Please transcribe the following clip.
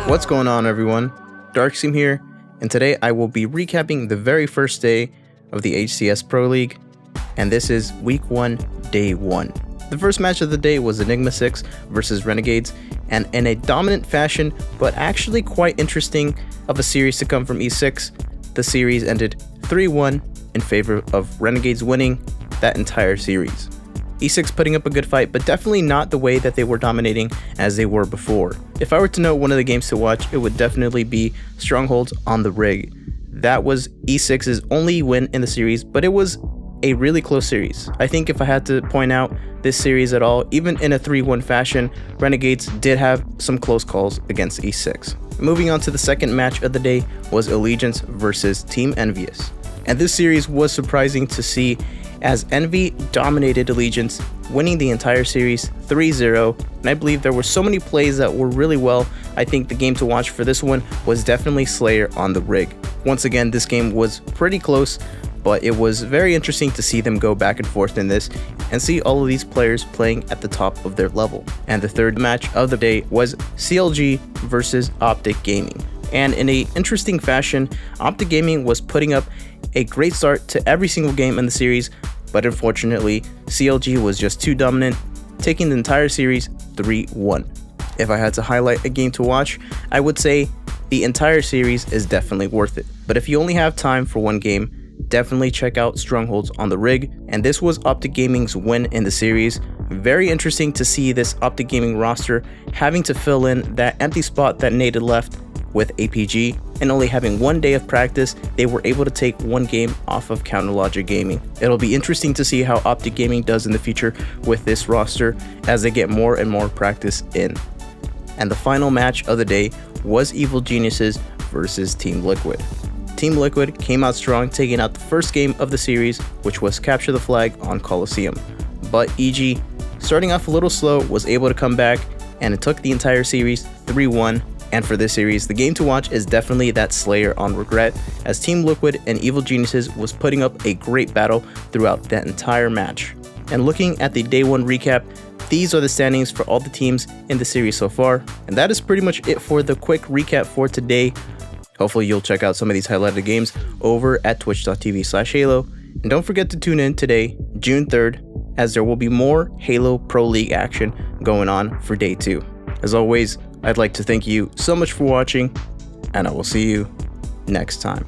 What's going on, everyone? DarkScheme here, and today I will be recapping the very first day of the HCS Pro League, and this is Week 1, Day 1. The first match of the day was Enigma 6 versus Renegades, and in a dominant fashion, but actually quite interesting of a series to come from E6, the series ended 3-1 in favor of Renegades winning that entire series. E6 putting up a good fight, but definitely not the way that they were dominating as they were before. If I were to know one of the games to watch, it would definitely be Strongholds on the Rig. That was E6's only win in the series, but it was a really close series. I think if I had to point out this series at all, even in a 3-1 fashion, Renegades did have some close calls against E6. Moving on to the second match of the day was Allegiance versus Team Envyus. And this series was surprising to see as Envy dominated Allegiance, winning the entire series 3-0, and I believe there were so many plays that were really well. I think the game to watch for this one was definitely Slayer on the Rig. Once again, this game was pretty close, but it was very interesting to see them go back and forth in this and see all of these players playing at the top of their level. And the third match of the day was CLG versus Optic Gaming. And in an interesting fashion, Optic Gaming was putting up a great start to every single game in the series, but unfortunately, CLG was just too dominant, taking the entire series 3-1. If I had to highlight a game to watch, I would say the entire series is definitely worth it. But if you only have time for one game, definitely check out Strongholds on the Rig, and this was Optic Gaming's win in the series. Very interesting to see this Optic Gaming roster having to fill in that empty spot that Nate had left with APG, and only having one day of practice, they were able to take one game off of Counterlogic Gaming. It'll be interesting to see how Optic Gaming does in the future with this roster as they get more and more practice in. And the final match of the day was Evil Geniuses versus Team Liquid. Team Liquid came out strong, taking out the first game of the series, which was Capture the Flag on Coliseum. But EG, starting off a little slow, was able to come back, and it took the entire series 3-1. And for this series, the game to watch is definitely that Slayer on Regret, as Team Liquid and Evil Geniuses was putting up a great battle throughout that entire match. And looking at the Day 1 recap, these are the standings for all the teams in the series so far. And that is pretty much it for the quick recap for today. Hopefully you'll check out some of these highlighted games over at twitch.tv/Halo. And don't forget to tune in today, June 3rd, as there will be more Halo Pro League action going on for Day 2. As always, I'd like to thank you so much for watching, and I will see you next time.